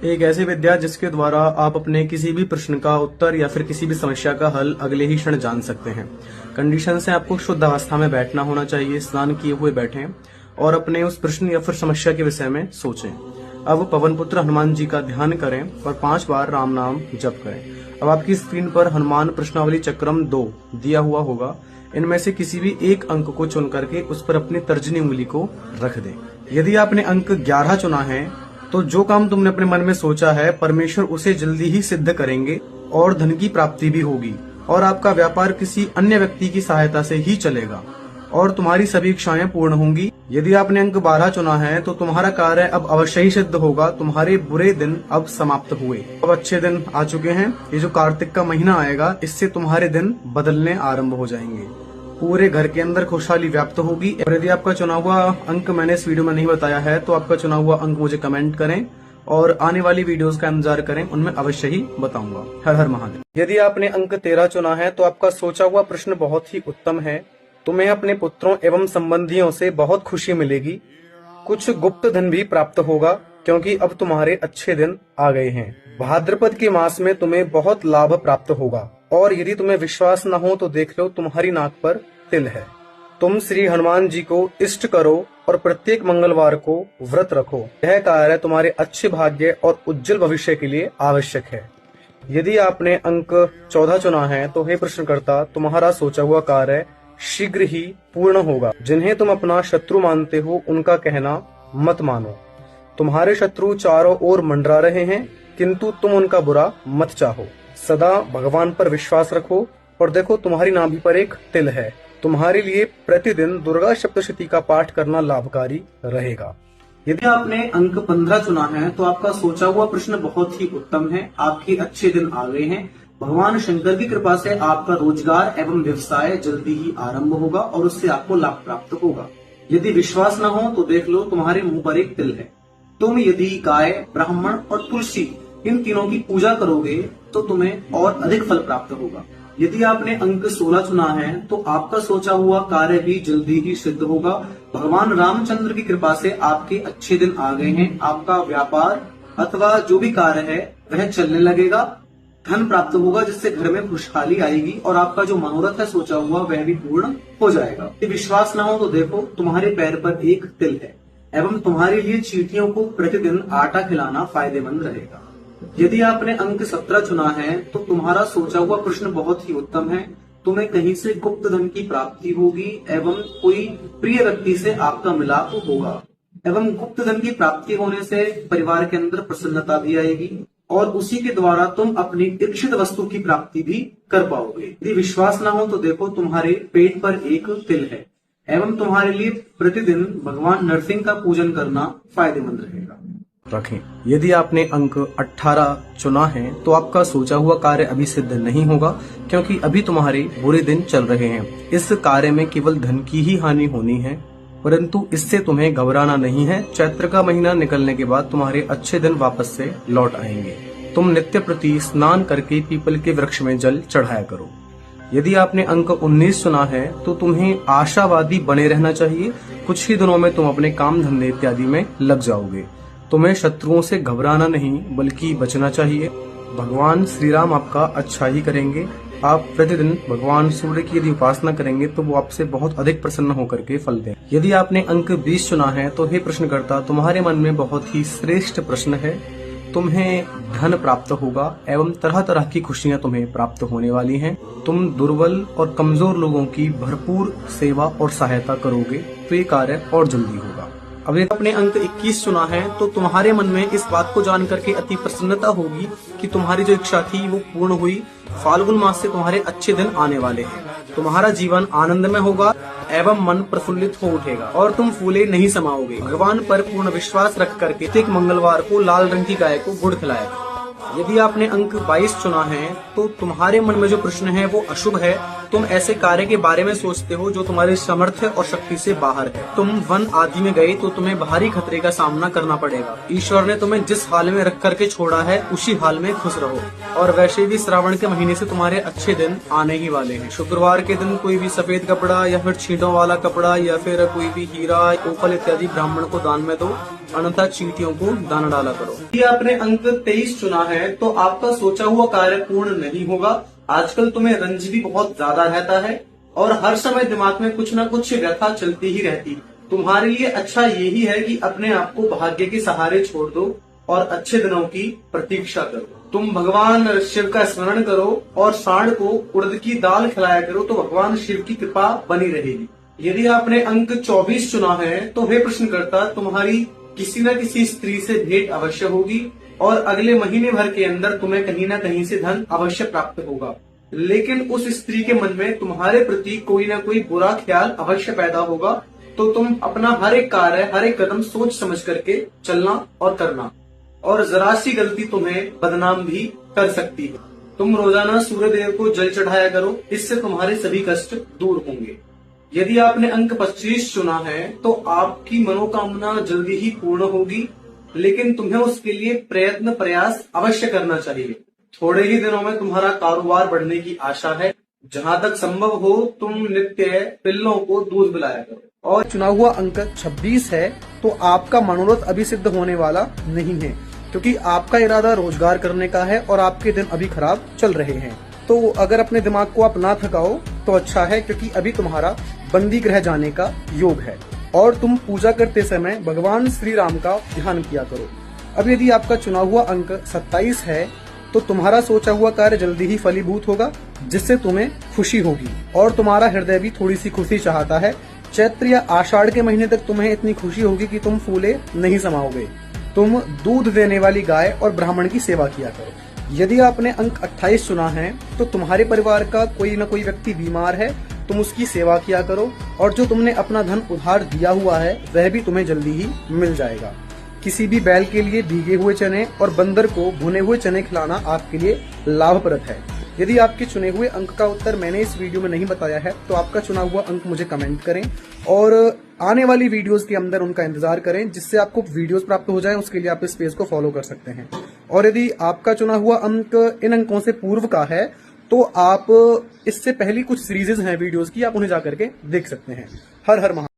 एक ऐसी विद्या जिसके द्वारा आप अपने किसी भी प्रश्न का उत्तर या फिर किसी भी समस्या का हल अगले ही क्षण जान सकते हैं। कंडीशन से आपको शुद्ध अवस्था में बैठना होना चाहिए, स्नान किए हुए बैठें और अपने उस प्रश्न या फिर समस्या के विषय में सोचें। अब पवन पुत्र हनुमान जी का ध्यान करें और 5 बार राम नाम जप करें। अब आपकी स्क्रीन पर हनुमान प्रश्नावली चक्रम 2 दिया हुआ होगा। इनमें से किसी भी एक अंक को चुन करके उस पर अपनी तर्जनी उंगली को रख दें। यदि आपने अंक 11 चुना है तो जो काम तुमने अपने मन में सोचा है परमेश्वर उसे जल्दी ही सिद्ध करेंगे और धन की प्राप्ति भी होगी और आपका व्यापार किसी अन्य व्यक्ति की सहायता से ही चलेगा और तुम्हारी सभी इच्छाएं पूर्ण होंगी। यदि आपने अंक 12 चुना है तो तुम्हारा कार्य अब अवश्य ही सिद्ध होगा। तुम्हारे बुरे दिन अब समाप्त हुए, अब अच्छे दिन आ चुके हैं। ये जो कार्तिक का महीना आएगा इससे तुम्हारे दिन बदलने आरंभ हो जाएंगे। पूरे घर के अंदर खुशहाली व्याप्त होगी। और यदि आपका चुना हुआ अंक मैंने इस वीडियो में नहीं बताया है तो आपका चुना हुआ अंक मुझे कमेंट करें और आने वाली वीडियोस का इंतजार करें, उनमें अवश्य ही बताऊंगा। हर हर महादेव। यदि आपने अंक 13 चुना है तो आपका सोचा हुआ प्रश्न बहुत ही उत्तम है। तुम्हें अपने पुत्रों एवं संबंधियों से बहुत खुशी मिलेगी। कुछ गुप्त धन भी प्राप्त होगा क्योंकि अब तुम्हारे अच्छे दिन आ गए हैं। भाद्रपद के मास में तुम्हें बहुत लाभ प्राप्त होगा और यदि तुम्हें विश्वास न हो तो देख लो, तुम्हारी नाक पर तिल है। तुम श्री हनुमान जी को इष्ट करो और प्रत्येक मंगलवार को व्रत रखो। यह कार्य तुम्हारे अच्छे भाग्य और उज्जवल भविष्य के लिए आवश्यक है। यदि आपने अंक 14 चुना है तो हे प्रश्नकर्ता, तुम्हारा सोचा हुआ कार्य शीघ्र ही पूर्ण होगा। जिन्हें तुम अपना शत्रु मानते हो उनका कहना मत मानो। तुम्हारे शत्रु चारों ओर मंडरा रहे हैं किंतु तुम उनका बुरा मत चाहो। सदा भगवान पर विश्वास रखो और देखो, तुम्हारी नाभि पर एक तिल है। तुम्हारे लिए प्रतिदिन दुर्गा सप्तशती का पाठ करना लाभकारी रहेगा। यदि आपने अंक 15 चुना है तो आपका सोचा हुआ प्रश्न बहुत ही उत्तम है। आपके अच्छे दिन आ गए हैं। भगवान शंकर की कृपा से आपका रोजगार एवं व्यवसाय जल्दी ही आरंभ होगा और उससे आपको लाभ प्राप्त होगा। यदि विश्वास न हो तो देख लो, तुम्हारे मुंह पर एक तिल है। तुम यदि गाय, ब्राह्मण और तुलसी इन तीनों की पूजा करोगे तो तुम्हें और अधिक फल प्राप्त होगा। यदि आपने अंक 16 चुना है तो आपका सोचा हुआ कार्य भी जल्दी ही सिद्ध होगा। भगवान रामचंद्र की कृपा से आपके अच्छे दिन आ गए हैं। आपका व्यापार अथवा जो भी कार्य है वह चलने लगेगा। धन प्राप्त होगा जिससे घर में खुशहाली आएगी और आपका जो मनोरथ है सोचा हुआ वह भी पूर्ण हो जाएगा। यदि विश्वास न हो तो देखो, तुम्हारे पैर पर एक तिल है एवं तुम्हारे लिए चींटियों को प्रतिदिन आटा खिलाना फायदेमंद रहेगा। यदि आपने अंक 17 चुना है तो तुम्हारा सोचा हुआ प्रश्न बहुत ही उत्तम है। तुम्हें कहीं से गुप्त धन की प्राप्ति होगी एवं कोई प्रिय व्यक्ति से आपका मिलाप होगा एवं गुप्त धन की प्राप्ति होने से परिवार के अंदर प्रसन्नता भी आएगी और उसी के द्वारा तुम अपनी इच्छित वस्तु की प्राप्ति भी कर पाओगे। यदि विश्वास न हो तो देखो, तुम्हारे पेट पर एक तिल है एवं तुम्हारे लिए प्रतिदिन भगवान नरसिंह का पूजन करना फायदेमंद रहेगा। रखें। यदि आपने अंक 18 चुना है तो आपका सोचा हुआ कार्य अभी सिद्ध नहीं होगा क्योंकि अभी तुम्हारे बुरे दिन चल रहे हैं। इस कार्य में केवल धन की ही हानि होनी है, परंतु इससे तुम्हें घबराना नहीं है। चैत्र का महीना निकलने के बाद तुम्हारे अच्छे दिन वापस से लौट आएंगे। तुम नित्य प्रति स्नान करके पीपल के वृक्ष में जल चढ़ाया करो। यदि आपने अंक 19 चुना है तो तुम्हें आशावादी बने रहना चाहिए। कुछ ही दिनों में तुम अपने काम धंधे इत्यादि में लग जाओगे। तुम्हें शत्रुओं से घबराना नहीं बल्कि बचना चाहिए। भगवान श्री राम आपका अच्छा ही करेंगे। आप प्रतिदिन भगवान सूर्य की यदि उपासना करेंगे तो वो आपसे बहुत अधिक प्रसन्न होकर के फल दें। यदि आपने अंक 20 चुना है तो हे प्रश्नकर्ता, तुम्हारे मन में बहुत ही श्रेष्ठ प्रश्न है। तुम्हें धन प्राप्त होगा एवं तरह तरह की खुशियां तुम्हें प्राप्त होने वाली हैं। तुम दुर्बल और कमजोर लोगों की भरपूर सेवा और सहायता करोगे तो ये कार्य और जल्दी होगा। अब यदि आपने अंक 21 चुना है तो तुम्हारे मन में इस बात को जान करके अति प्रसन्नता होगी कि तुम्हारी जो इच्छा थी वो पूर्ण हुई। फाल्गुन मास से तुम्हारे अच्छे दिन आने वाले हैं। तुम्हारा जीवन आनंदमय होगा एवं मन प्रफुल्लित हो उठेगा और तुम फूले नहीं समाओगे। भगवान पर पूर्ण विश्वास रख करके प्रत्येक मंगलवार को लाल रंग की गाय को गुड़ खिलाएगा। यदि आपने अंक 22 चुना है तो तुम्हारे मन में जो प्रश्न है वो अशुभ है तुम ऐसे कार्य के बारे में सोचते हो जो तुम्हारे सामर्थ्य और शक्ति से बाहर है। तुम वन आदि में गए तो तुम्हें भारी खतरे का सामना करना पड़ेगा। ईश्वर ने तुम्हें जिस हाल में रख करके छोड़ा है उसी हाल में खुश रहो। और वैसे भी श्रावण के महीने से तुम्हारे अच्छे दिन आने ही वाले हैं। शुक्रवार के दिन कोई भी सफेद कपड़ा या फिर छींटों वाला कपड़ा या फिर कोई भी हीरा, ओपल इत्यादि ब्राह्मण को दान में दो, अन्यथा चींटियों को दान डाला करो। यदि आपने अंक 23 चुना है तो आपका सोचा हुआ कार्य पूर्ण नहीं होगा। आजकल तुम्हें रंज भी बहुत ज्यादा रहता है और हर समय दिमाग में कुछ न कुछ व्यथा चलती ही रहती। तुम्हारे लिए अच्छा यही है कि अपने आप को भाग्य के सहारे छोड़ दो और अच्छे दिनों की प्रतीक्षा करो। तुम भगवान शिव का स्मरण करो और सांड को उड़द की दाल खिलाया करो तो भगवान शिव की कृपा बनी रहेगी। यदि आपने अंक 24 चुना है तो हे प्रश्नकर्ता, तुम्हारी किसी न किसी स्त्री से भेंट अवश्य होगी और अगले महीने भर के अंदर तुम्हें कहीं न कहीं से धन अवश्य प्राप्त होगा। लेकिन उस स्त्री के मन में तुम्हारे प्रति कोई न कोई बुरा ख्याल अवश्य पैदा होगा, तो तुम अपना हर एक कार्य, हर एक कदम सोच समझ करके चलना और करना, और जरा सी गलती तुम्हें बदनाम भी कर सकती है। तुम रोजाना सूर्य देव को जल चढ़ाया करो, इससे तुम्हारे सभी कष्ट दूर होंगे। यदि आपने अंक 25 चुना है तो आपकी मनोकामना जल्दी ही पूर्ण होगी, लेकिन तुम्हें उसके लिए प्रयास अवश्य करना चाहिए। थोड़े ही दिनों में तुम्हारा कारोबार बढ़ने की आशा है। जहां तक संभव हो तुम नित्य पिल्लों को दूध पिलाया करो। और चुना हुआ अंक 26 है तो आपका मनोरथ अभी सिद्ध होने वाला नहीं है, क्योंकि आपका इरादा रोजगार करने का है और आपके दिन अभी खराब चल रहे हैं। तो अगर अपने दिमाग को आप ना थकाओ तो अच्छा है, क्योंकि अभी तुम्हारा बंदी ग्रह जाने का योग है। और तुम पूजा करते समय भगवान श्री राम का ध्यान किया करो। अब यदि आपका चुना हुआ अंक 27 है तो तुम्हारा सोचा हुआ कार्य जल्दी ही फलीभूत होगा, जिससे तुम्हें खुशी होगी और तुम्हारा हृदय भी थोड़ी सी खुशी चाहता है। चैत्र या आषाढ़ के महीने तक तुम्हें इतनी खुशी होगी कि तुम फूले नहीं समाओगे। तुम दूध देने वाली गाय और ब्राह्मण की सेवा किया करो। यदि आपने अंक 28 चुना है तो तुम्हारे परिवार का कोई न कोई व्यक्ति बीमार है, तुम उसकी सेवा किया करो और जो तुमने अपना धन उधार दिया हुआ है वह भी तुम्हें जल्दी ही मिल जाएगा। किसी भी बैल के लिए भीगे हुए चने और बंदर को भुने हुए चने खिलाना आपके लिए लाभप्रद है। यदि आपके चुने हुए अंक का उत्तर मैंने इस वीडियो में नहीं बताया है तो आपका चुना हुआ अंक मुझे कमेंट करें और आने वाली वीडियोस के अंदर उनका इंतजार करें, जिससे आपको वीडियोस प्राप्त हो जाए। उसके लिए आप इस पेज को फॉलो कर सकते हैं। और यदि आपका चुना हुआ अंक इन अंकों से पूर्व का है तो आप इससे पहली कुछ सीरीजेज हैं वीडियोस की, आप उन्हें जाकर के देख सकते हैं। हर हर महादेव।